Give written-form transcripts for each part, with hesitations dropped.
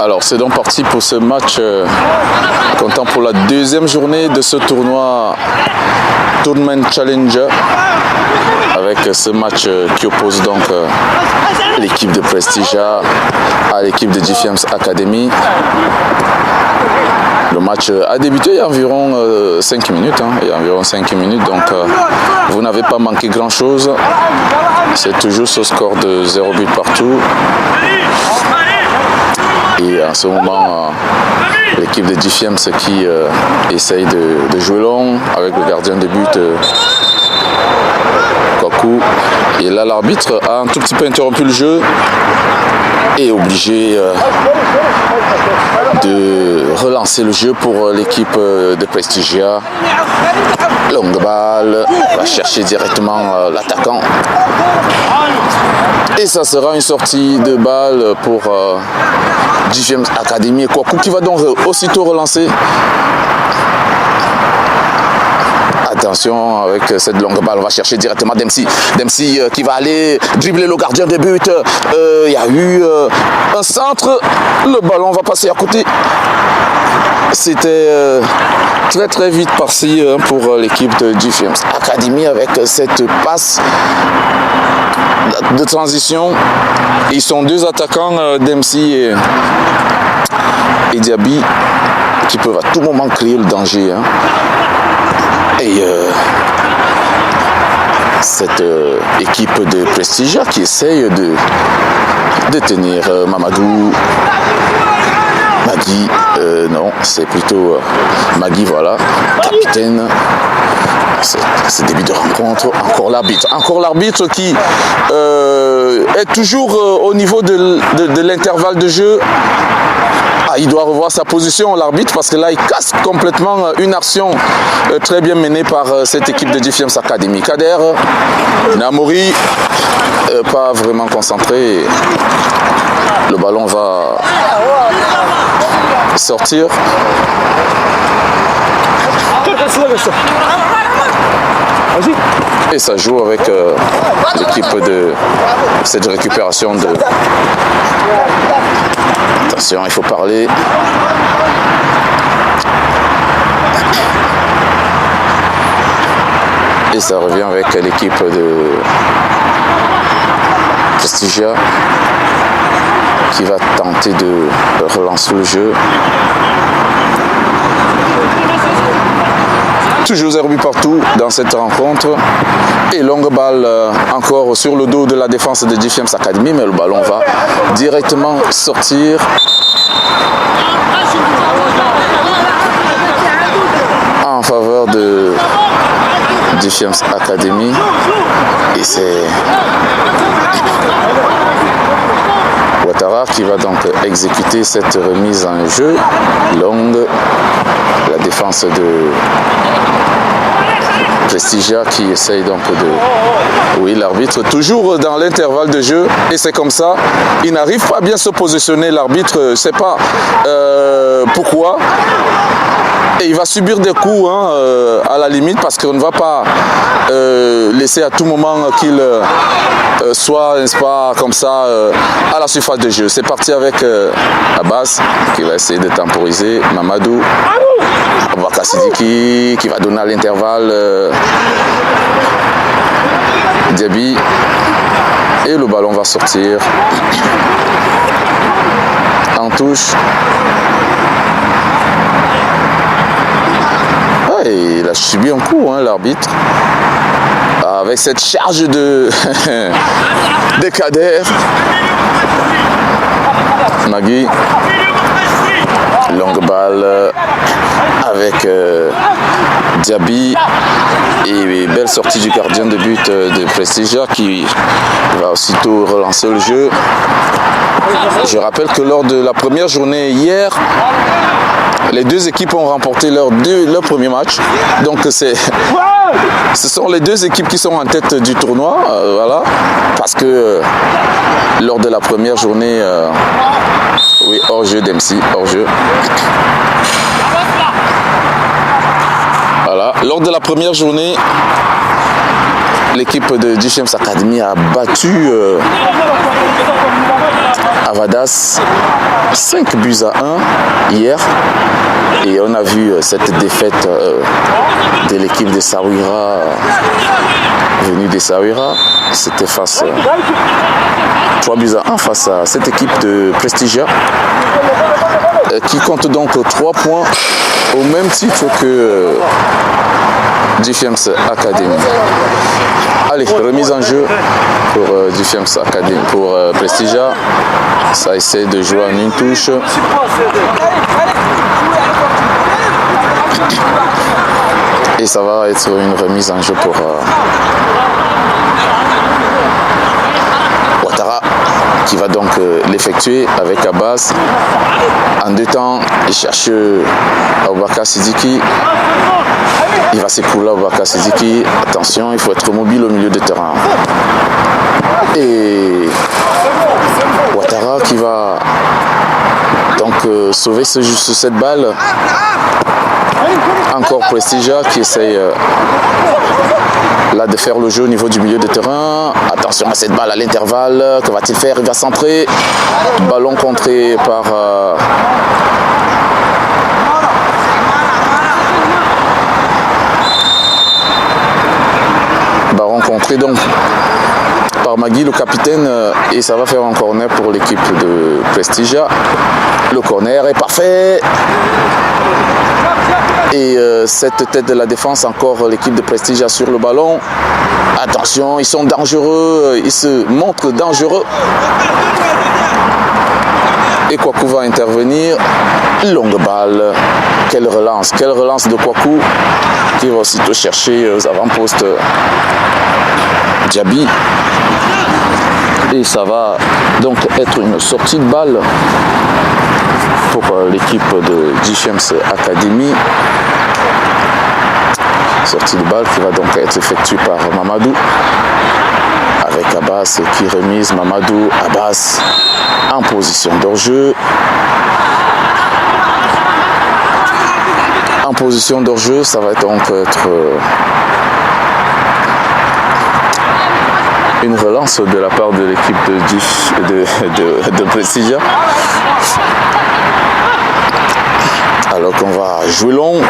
Alors c'est donc parti pour ce match comptant pour la deuxième journée de ce tournoi Tournament Challenger, avec ce match qui oppose donc l'équipe de Prestigia à l'équipe de Defiance Academy. Le match a débuté il y a environ 5 minutes, donc vous n'avez pas manqué grand chose. C'est toujours ce score de 0 but partout. Et en ce moment, l'équipe de Defiance qui essaye de jouer long avec le gardien de but Kwaku. Et là, l'arbitre a un tout petit peu interrompu le jeu et est obligé de relancer le jeu pour l'équipe de Prestigia. Longue balle, va chercher directement l'attaquant. Et ça sera une sortie de balle pour Defiance Academy. Kwaku qui va donc aussitôt relancer. Attention avec cette longue balle, on va chercher directement Dempsey. Dempsey qui va aller dribbler le gardien de but. Il y a eu un centre, le ballon va passer à côté. C'était très vite par-ci pour l'équipe de Defiance Academy avec cette passe de transition. Ils sont deux attaquants, Dempsey et Diaby, qui peuvent à tout moment créer le danger. Et cette équipe de Prestigia qui essaye de tenir Mamadou, Magui, non, c'est plutôt Magui, voilà, capitaine. Ce début de rencontre, encore l'arbitre qui est toujours au niveau de l'intervalle de jeu. Il doit revoir sa position, l'arbitre, parce que là, il casse complètement une action très bien menée par cette équipe de Defiance Academy. Kader, Namori, pas vraiment concentré. Le ballon va sortir. Et ça joue avec l'équipe de cette récupération de... Attention, il faut parler. Et ça revient avec l'équipe de Prestigia qui va tenter de relancer le jeu. Toujours 0 but partout dans cette rencontre. Et longue balle encore sur le dos de la défense de Defiance Academy, mais le ballon va directement sortir. En faveur de Defiance Academy. Et c'est Ouattara qui va donc exécuter cette remise en jeu longue. La défense de Prestigia qui essaye donc de... Oui, l'arbitre toujours dans l'intervalle de jeu, et c'est comme ça. Il n'arrive pas à bien se positionner, l'arbitre, je ne sais pas pourquoi. Et il va subir des coups à la limite, parce qu'on ne va pas laisser à tout moment qu'il soit, n'est-ce pas, comme ça à la surface de jeu. C'est parti avec Abbas qui va essayer de temporiser Mamadou. Abouaka Sidiki qui va donner à l'intervalle Diaby. Et le ballon va sortir en touche. Et il a subi un coup, l'arbitre, avec cette charge de Kader. Magui, longue balle avec Diaby, et belle sortie du gardien de but de Prestigia qui va aussitôt relancer le jeu. Je rappelle que lors de la première journée hier, les deux équipes ont remporté leur premier match. Donc ce sont les deux équipes qui sont en tête du tournoi. Voilà. Parce que lors de la première journée, oui, hors-jeu Dempsey, hors-jeu. Voilà. Lors de la première journée, l'équipe de Dichems Academy a battu Avadas 5 buts à 1 hier. Et on a vu cette défaite de l'équipe de Sawira, venue de Sawira. C'était face 3 buts à 1 face à cette équipe de Prestigia qui compte donc 3 points au même titre que Dichems Academy. Allez, remise en jeu pour Dichems Academy, pour Prestigia. Ça essaie de jouer en une touche. Et ça va être une remise en jeu pour Ouattara qui va donc l'effectuer avec Abbas. En 2 temps, il cherche Aboubakar Sidiki. Il va s'écrouler Aboubakar Sidiki. Attention, il faut être mobile au milieu de terrain. Et Ouattara qui va donc sauver cette balle. Encore Prestigia qui essaye là de faire le jeu au niveau du milieu de terrain. Attention à cette balle à l'intervalle. Que va-t-il faire? Il va centrer. Ballon contré par donc par Magui, le capitaine, et ça va faire un corner pour l'équipe de Prestigia. Le corner est parfait. Et cette tête de la défense, encore l'équipe de Prestigia sur le ballon. Attention, ils sont dangereux, ils se montrent dangereux. Et Kouakou va intervenir. Longue balle. Quelle relance de Kouakou qui va aussitôt chercher aux avant-postes Diaby. Et ça va donc être une sortie de balle pour l'équipe de Dichems Academy. Sortie de balle qui va donc être effectuée par Mamadou. Avec Abbas qui remise Mamadou. Abbas en position d'hors-jeu. En position d'hors-jeu, ça va donc être une relance de la part de l'équipe de Prestigia. Alors qu'on va jouer long.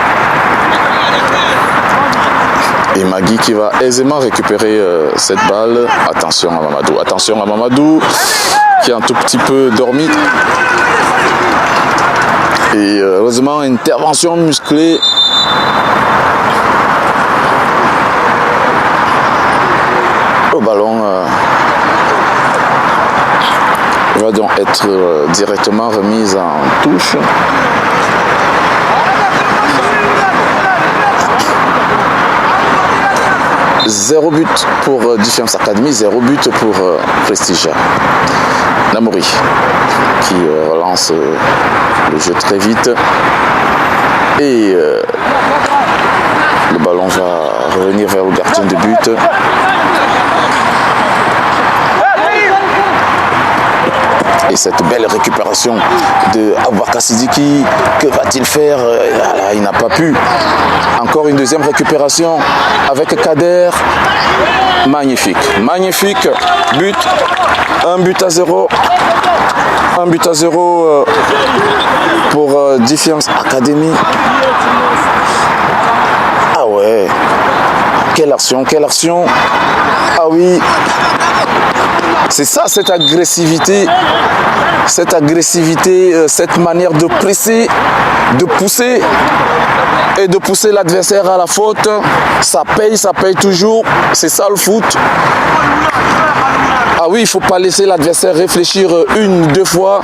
Et Magui qui va aisément récupérer cette balle. Attention à Mamadou. Attention à Mamadou qui a un tout petit peu dormi. Et heureusement, intervention musclée. Le ballon va donc être directement remise en touche. Zéro but pour Dichems Academy, 0 but pour Prestigia. Namouri qui relance le jeu très vite. Et le ballon va revenir vers le gardien de but. Et cette belle récupération de Aboubakar Sidiki, que va-t-il faire? Là, il n'a pas pu. Encore une deuxième récupération avec Kader. Magnifique, magnifique but. 1 but à 0. 1 but à 0 pour Dichems Academy. Ah ouais. Quelle action, quelle action. Ah oui. C'est ça, cette agressivité, cette manière de presser, de pousser et de pousser l'adversaire à la faute. Ça paye toujours. C'est ça le foot. Ah oui, il ne faut pas laisser l'adversaire réfléchir 1-2 fois.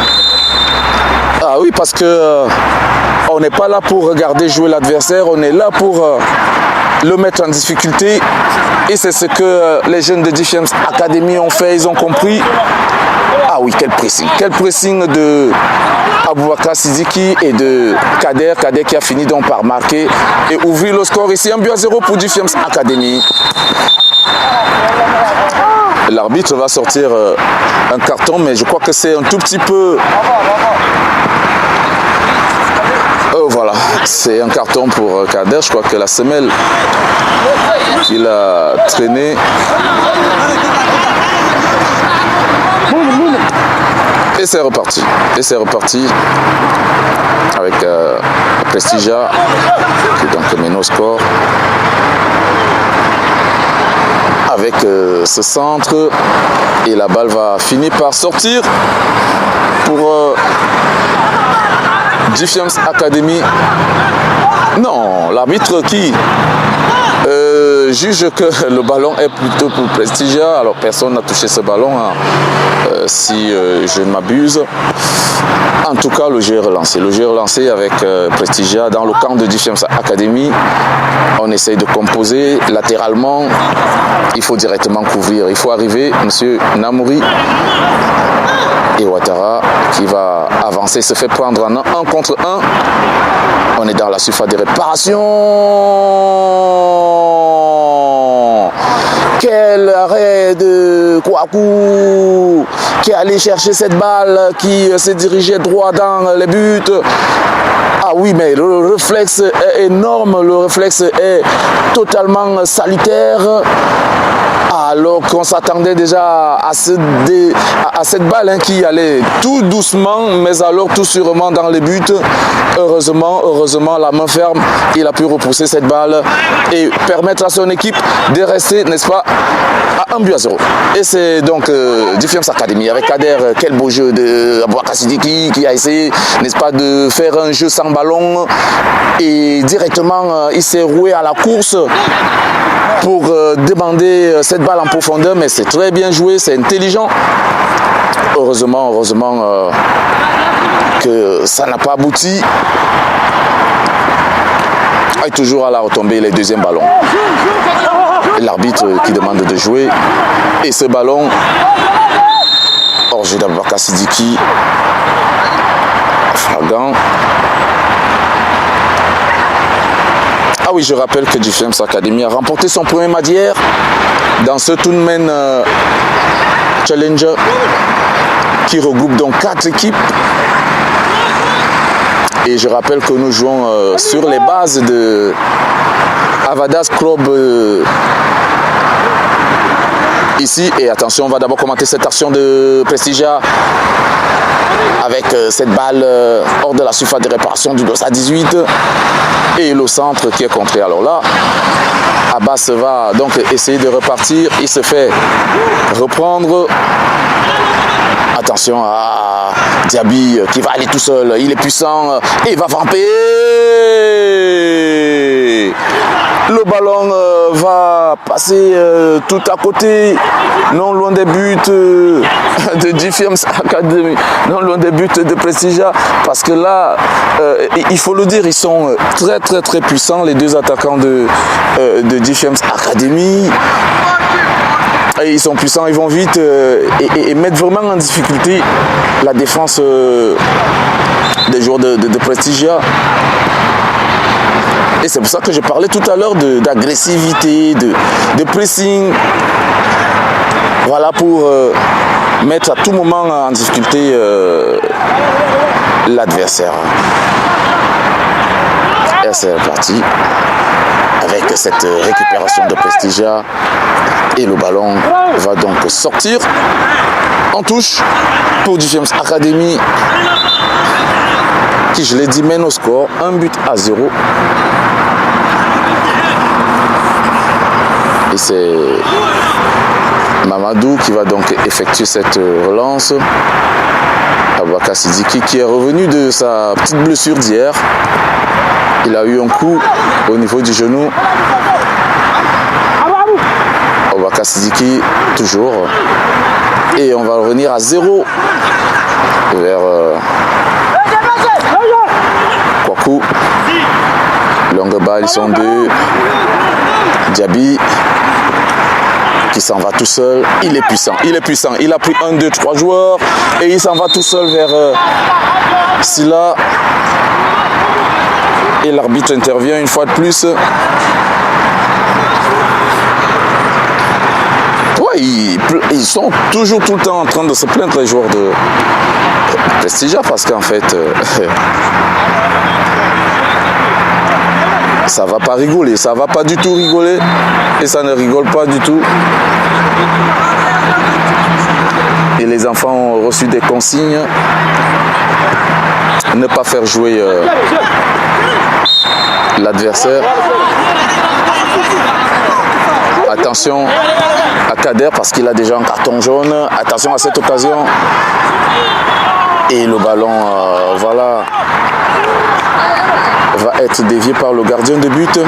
Ah oui, parce que on n'est pas là pour regarder jouer l'adversaire, on est là pour le mettre en difficulté. Et c'est ce que les jeunes de Dichems Academy ont fait, ils ont compris. Ah oui, quel pressing de Aboubakar Sidiki et de Kader qui a fini donc par marquer et ouvrir le score ici. 1 but à 0 pour Dichems Academy. L'arbitre va sortir un carton, mais je crois que c'est un tout petit peu... voilà, C'est un carton pour Kader. Je crois que la semelle qu'il a traînée. Et c'est reparti. Et c'est reparti avec Prestigia qui donc mène au score. Avec ce centre. Et la balle va finir par sortir pour Defiance Academy. Non, l'arbitre qui juge que le ballon est plutôt pour Prestigia. Alors personne n'a touché ce ballon, hein, si je ne m'abuse. En tout cas, le jeu est relancé. Le jeu est relancé avec Prestigia dans le camp de Defiance Academy. On essaye de composer latéralement. Il faut directement couvrir. Il faut arriver, monsieur Namouri. Et Ouattara qui va avancer, se fait prendre en 1 contre 1. On est dans la surface de réparation. Quel arrêt de Kouakou qui est allé chercher cette balle, qui s'est dirigé droit dans les buts. Ah oui, mais le réflexe est énorme, le réflexe est totalement salutaire. Alors qu'on s'attendait déjà à cette balle qui allait tout doucement, mais alors tout sûrement dans les buts. Heureusement, la main ferme, il a pu repousser cette balle et permettre à son équipe de rester, n'est-ce pas, à 1-0. Et c'est donc Defiance Academy avec Kader. Quel beau jeu de Abouaka Sidiki qui a essayé, n'est-ce pas, de faire un jeu sans ballon. Et directement, il s'est roué à la course pour demander cette balle en profondeur, mais c'est très bien joué, c'est intelligent. Heureusement que ça n'a pas abouti. Et toujours à la retombée, les deuxièmes ballons. L'arbitre qui demande de jouer. Et ce ballon, hors-jeu d'Abouaka Sidiki, flagrant. Ah oui, je rappelle que Defiance Academy a remporté son premier match hier dans ce tournament Challenger qui regroupe donc 4 équipes. Et je rappelle que nous jouons sur les bases de Avadas Club ici. Et attention, on va d'abord commenter cette action de Prestigia avec cette balle hors de la surface de réparation du DOSA 18 et le centre qui est contré. Alors là, Abbas va donc essayer de repartir. Il se fait reprendre. Attention à Diaby qui va aller tout seul. Il est puissant et il va frapper. Le ballon va passer tout à côté, non loin des buts de Defiance Academy, non loin des buts de Prestigia, parce que là, il faut le dire, ils sont très puissants, les deux attaquants de Defiance Academy. Et ils sont puissants, ils vont vite et mettent vraiment en difficulté la défense des joueurs de Prestigia. Et c'est pour ça que je parlais tout à l'heure d'agressivité, de pressing. Voilà, pour mettre à tout moment en difficulté l'adversaire. Et c'est parti avec cette récupération de Prestigia. Et le ballon va donc sortir en touche pour Defiance Academy qui, je l'ai dit, mène au score 1-0. Et c'est Mamadou qui va donc effectuer cette relance. Abouaka Sidiki qui est revenu de sa petite blessure d'hier. Il a eu un coup au niveau du genou. Abouaka Sidiki toujours. Et on va revenir à 0 vers Kouakou. Longue balle, ils sont deux. Diaby qui s'en va tout seul. Il est puissant. Il a pris 1, 2, 3 joueurs et il s'en va tout seul vers Silla. Et l'arbitre intervient une fois de plus. Ouais, ils sont toujours tout le temps en train de se plaindre, les joueurs de Prestigia, parce qu'en fait ça va pas rigoler, ça va pas du tout rigoler et ça ne rigole pas du tout. Et les enfants ont reçu des consignes, ne pas faire jouer l'adversaire. Attention à Kader parce qu'il a déjà un carton jaune. Attention à cette occasion. Et le ballon, voilà, va être dévié par le gardien de but.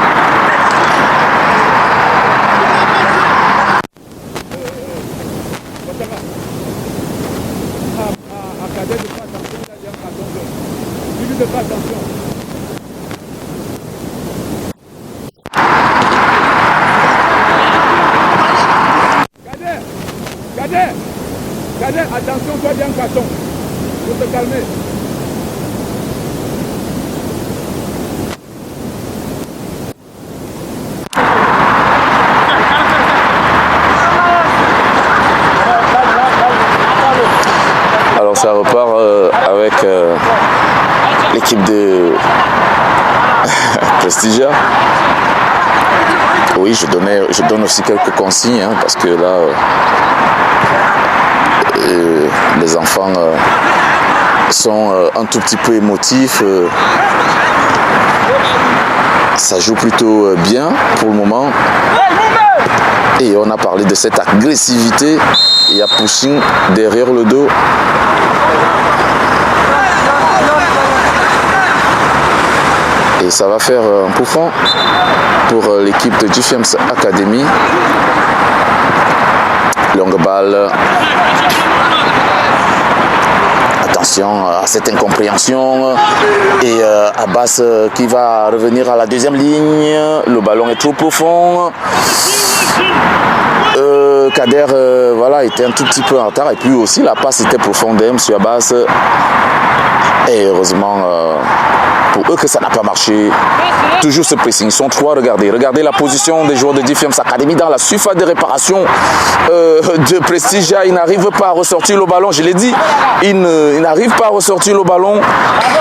Kader, attention, toi, il y a un carton. Il faut te calmer. Alors ça repart avec l'équipe de Prestigia. Oui, je donne aussi quelques consignes hein, parce que là, les enfants sont un tout petit peu émotifs. Ça joue plutôt bien pour le moment. Et on a parlé de cette agressivité. Il y a pushing derrière le dos. Et ça va faire un coup franc pour l'équipe de GFM's Academy. Longue balle. Attention à cette incompréhension. Et Abbas qui va revenir à la deuxième ligne. Le ballon est trop profond. Kader voilà, était un tout petit peu en retard. Et puis aussi la passe était profonde, M. Abbas. Et heureusement pour eux que ça n'a pas marché. Toujours ce pressing. Ils sont trois, regardez la position des joueurs de GFM's Academy dans la surface de réparation de Prestigia. Ils n'arrivent pas à ressortir le ballon. Je l'ai dit, ils n'arrivent pas à ressortir le ballon.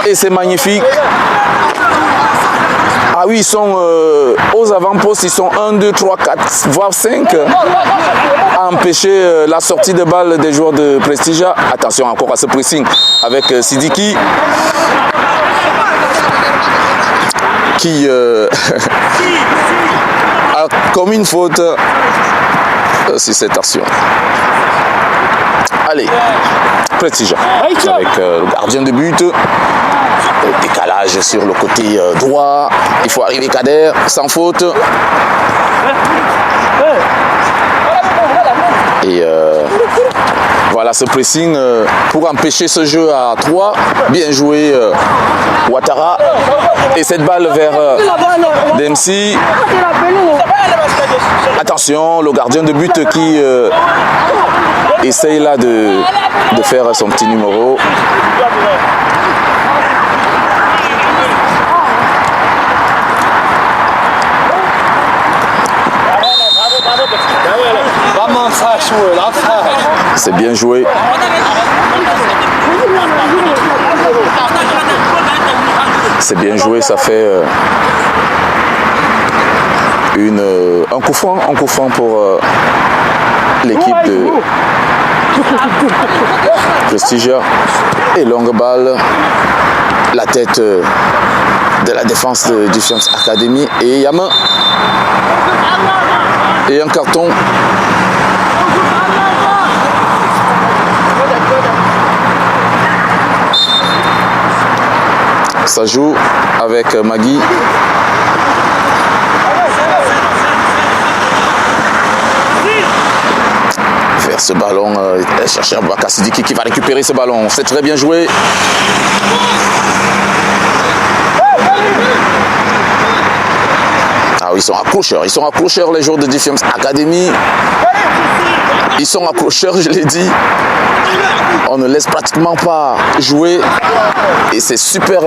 Et c'est magnifique. Ah oui, ils sont aux avant-postes, ils sont 1, 2, 3, 4, voire 5 à empêcher la sortie de balle des joueurs de Prestigia. Attention encore à ce pressing avec Sidiki qui a commis une faute sur cette action. Allez, Prestigia avec le gardien de but. Décalage sur le côté droit. Il faut arriver Kader sans faute. Et voilà ce pressing pour empêcher ce jeu à 3. Bien joué Ouattara. Et cette balle vers Dempsey. Attention, le gardien de but qui essaye là de faire son petit numéro. C'est bien joué. C'est bien joué, ça fait un coup franc pour l'équipe de Prestigia. Et longue balle, la tête de la défense de GFM's Academy. Et Yamin. Et un carton. Ça joue avec Magui. Vers ce ballon, chercher Aboubacar Sidiki qui va récupérer ce ballon. C'est très bien joué. Ah oui, ils sont accrocheurs les joueurs de GFM's Academy. Ils sont accrocheurs, je l'ai dit. On ne laisse pratiquement pas jouer et c'est super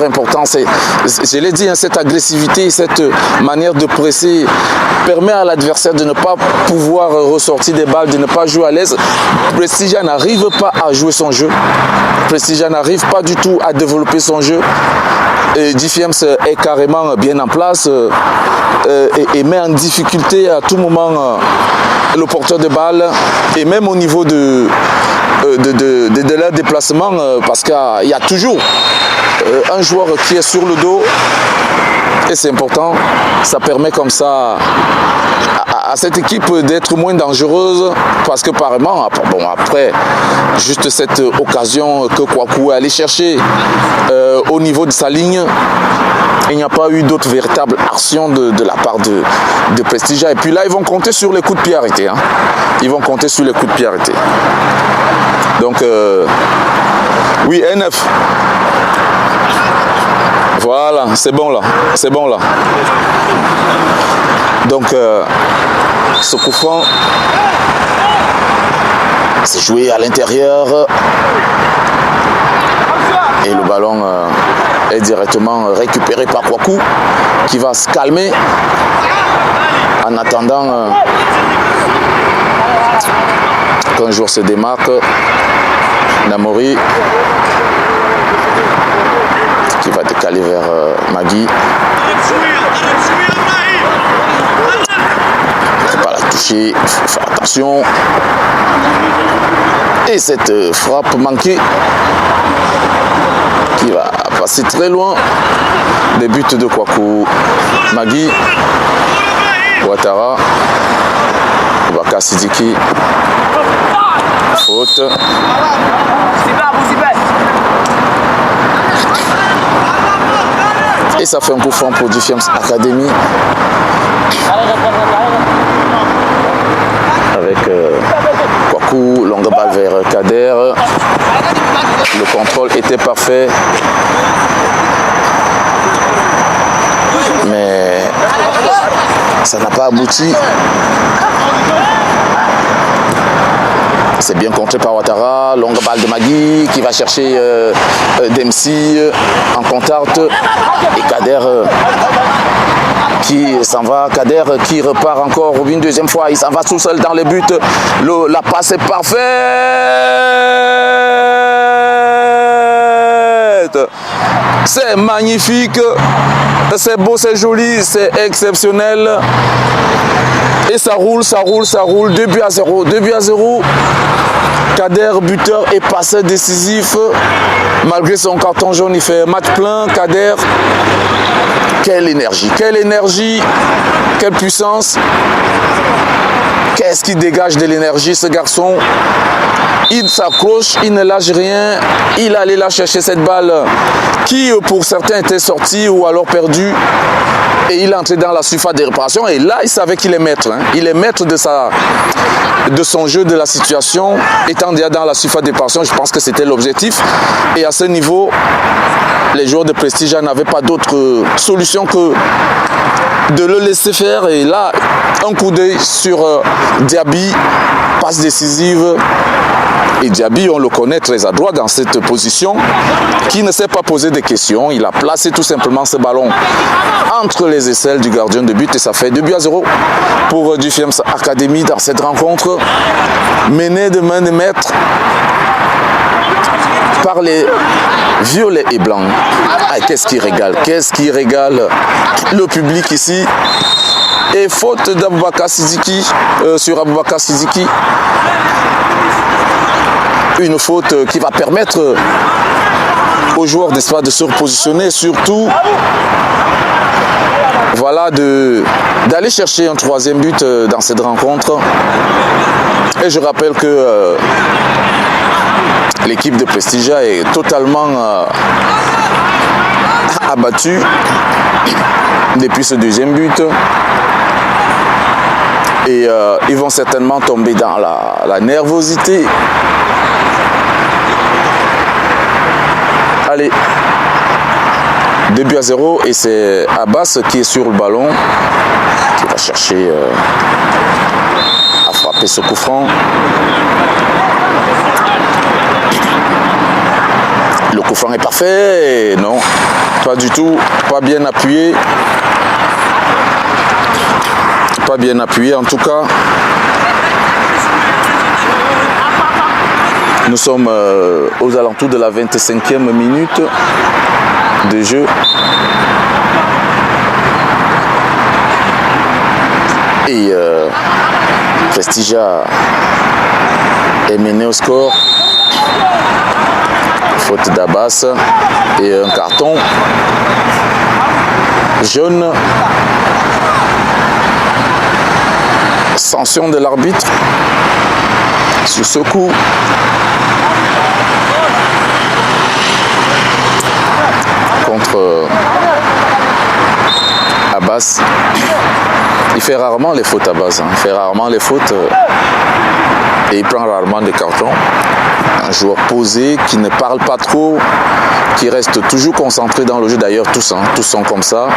important. Je l'ai dit, hein, cette agressivité, cette manière de presser permet à l'adversaire de ne pas pouvoir ressortir des balles, de ne pas jouer à l'aise. Prestigia n'arrive pas à jouer son jeu. Prestigia n'arrive pas du tout à développer son jeu. Difiems est carrément bien en place et met en difficulté à tout moment le porteur de balle et même au niveau de leur déplacement parce qu'il y a toujours un joueur qui est sur le dos et c'est important, ça permet comme ça à cette équipe d'être moins dangereuse parce que apparemment, bon après, juste cette occasion que Kouakou est allé chercher au niveau de sa ligne, il n'y a pas eu d'autres véritables actions de la part de Prestigea. Et puis là, ils vont compter sur les coups de pied arrêtés. Hein. Ils vont compter sur les coups de pied arrêtés. Donc, oui, N9. Voilà, c'est bon là. C'est bon là. Donc, ce coup franc, c'est joué à l'intérieur. Et le ballon est directement récupéré par Kouakou qui va se calmer en attendant qu'un joueur se démarque. Namori qui va décaler vers Magui. Il ne faut pas la toucher, il faut faire attention. Et cette frappe manquée qui va passer très loin des buts de Kouakou. Magui, Ouattara, Boubacar Sidiki, faute. Et ça fait un coup franc pour Difiems Academy. Avec Kouakou, longue balle vers Kader. Le contrôle était parfait. Mais ça n'a pas abouti. C'est bien contré par Ouattara, longue balle de Magui qui va chercher Dempsey en contact et Kader qui s'en va, Kader qui repart encore une deuxième fois, il s'en va tout seul dans les buts, la passe est parfaite, c'est magnifique, c'est beau, c'est joli, c'est exceptionnel. Et ça roule, ça roule, ça roule. 2 buts à 0. 2 buts à 0. Kader, buteur et passeur décisif. Malgré son carton jaune, il fait match plein. Kader, quelle énergie, quelle puissance. Qu'est-ce qui dégage de l'énergie, ce garçon? Il s'accroche, il ne lâche rien. Il allait là chercher cette balle qui, pour certains, était sortie ou alors perdue. Et il est entré dans la surface de réparation. Et là, il savait qu'il est maître. Hein. Il est maître de son jeu, de la situation. Étant déjà dans la surface de réparation, je pense que c'était l'objectif. Et à ce niveau, les joueurs de Prestigea n'avaient pas d'autre solution que de le laisser faire. Et là, un coup d'œil sur Diaby, passe décisive. Et Diaby, on le connaît très adroit dans cette position, qui ne s'est pas posé de questions. Il a placé tout simplement ce ballon entre les aisselles du gardien de but et ça fait 2 buts à 0 pour Difiems Academy dans cette rencontre, menée de main de maître par les violets et blancs. Ah, qu'est-ce qui régale le public ici. Et faute d'Aboubacar Sidiki sur Aboubacar Sidiki. Une faute qui va permettre aux joueurs d'espace de se repositionner, surtout voilà, d'aller chercher un 3e but dans cette rencontre. Et je rappelle que l'équipe de Prestigea est totalement abattue depuis ce 2e but. Et ils vont certainement tomber dans la nervosité. Allez, 2 buts à 0 et c'est Abbas qui est sur le ballon, qui va chercher à frapper ce coup franc. Le coup franc est parfait, et non, pas du tout, pas bien appuyé. Pas bien appuyé en tout cas. Nous sommes aux alentours de la 25e minute. de jeu. Et Prestigia est mené au score. Faute d'Abbas et un carton jaune. Sanction de l'arbitre sur ce coup. Contre Abbas. Il fait rarement les fautes à base. Il fait rarement les fautes et il prend rarement des cartons. Un joueur posé qui ne parle pas trop, qui reste toujours concentré dans le jeu. D'ailleurs, tous sont comme ça.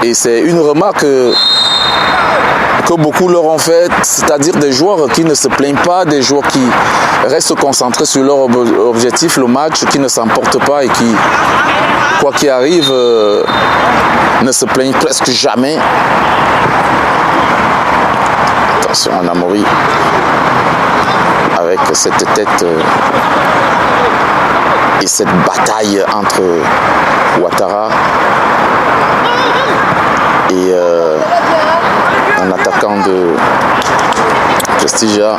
Et c'est une remarque que beaucoup leur ont faite, c'est-à-dire des joueurs qui ne se plaignent pas, des joueurs qui restent concentrés sur leur objectif, le match, qui ne s'emportent pas et qui, quoi qu'il arrive, ne se plaignent presque jamais. Attention à Namori avec cette tête et cette bataille entre Ouattara et un attaquant de Prestigia.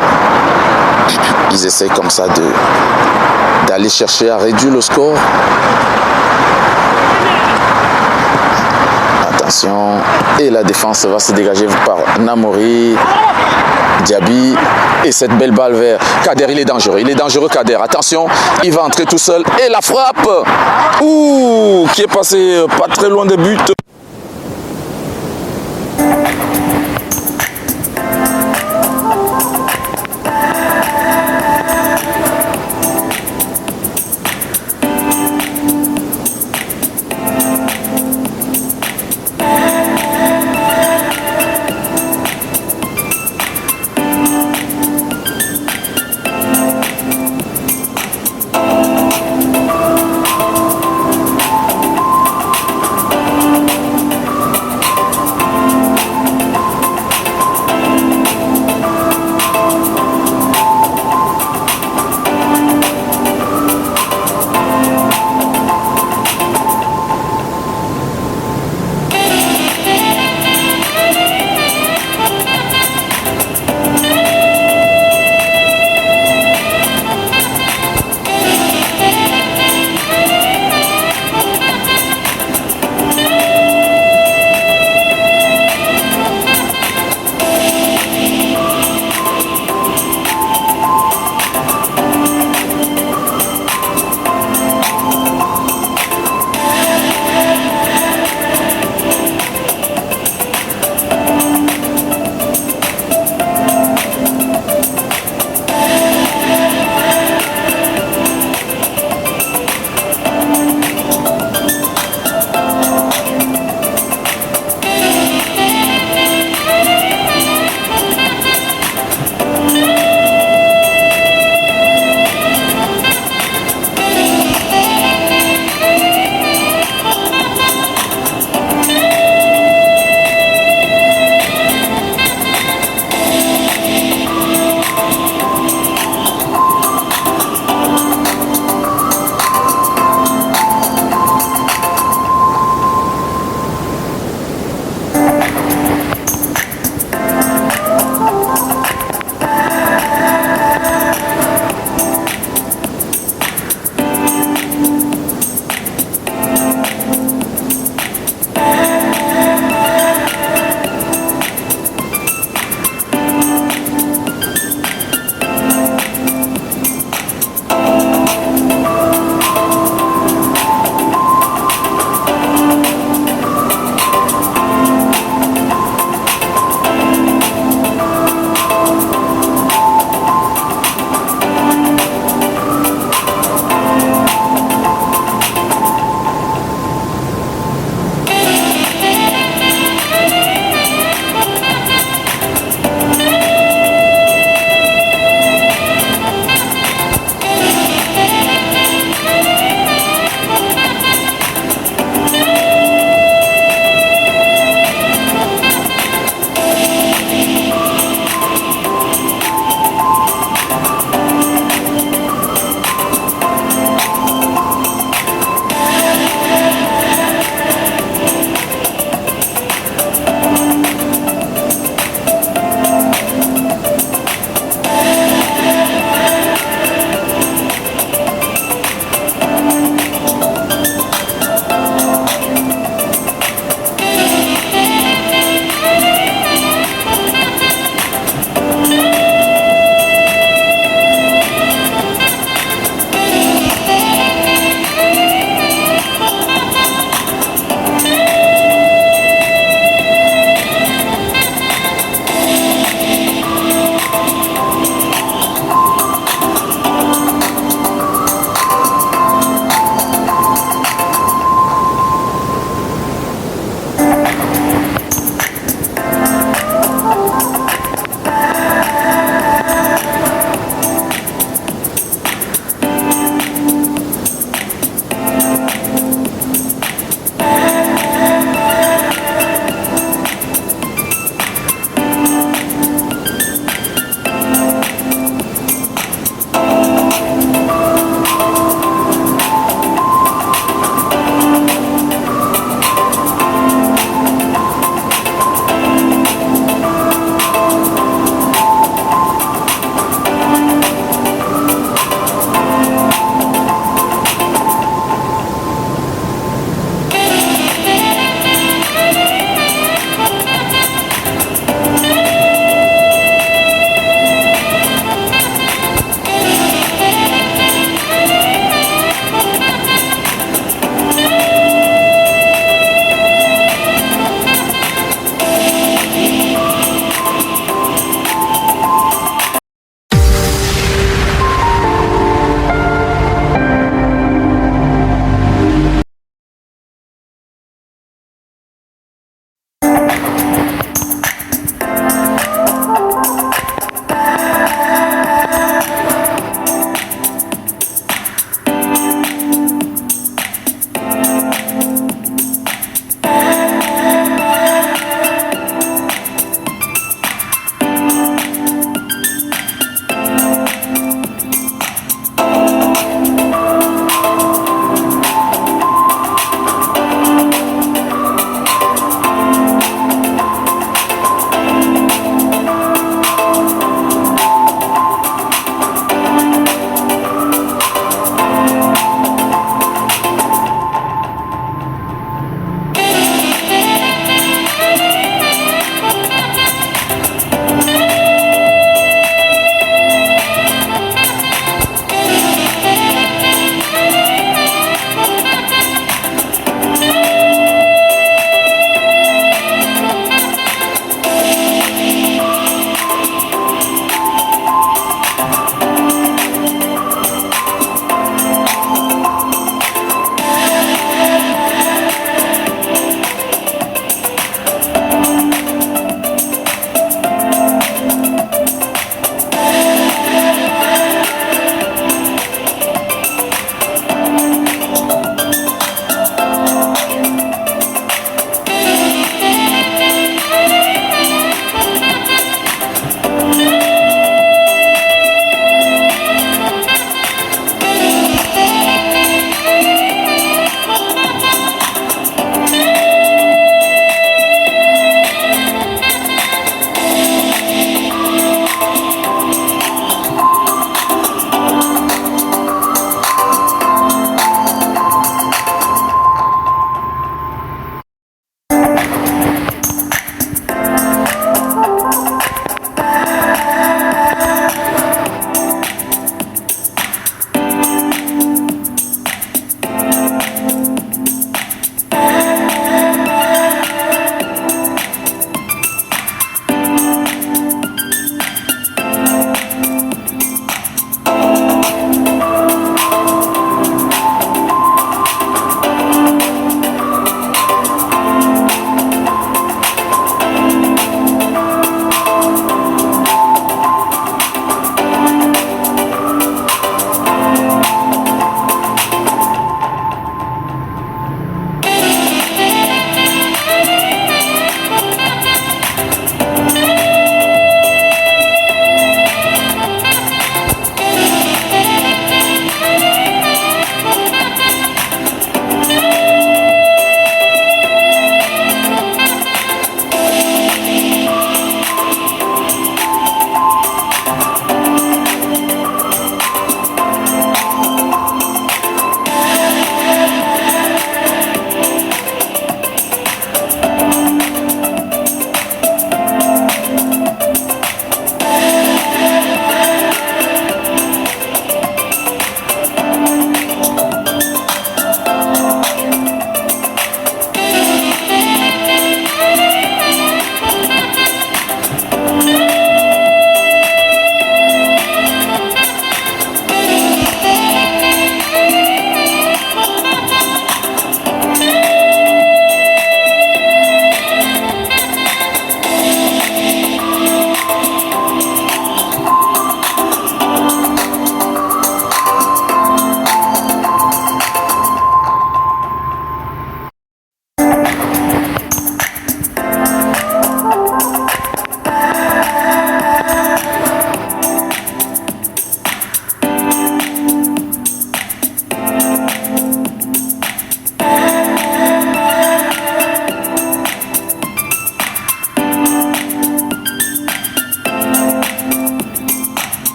Ils essaient comme ça d'aller chercher à réduire le score. Attention, et la défense va se dégager par Namori, Diaby, et cette belle balle vers Kader. Il est dangereux Kader, attention, il va entrer tout seul, et la frappe, qui est passée pas très loin des buts.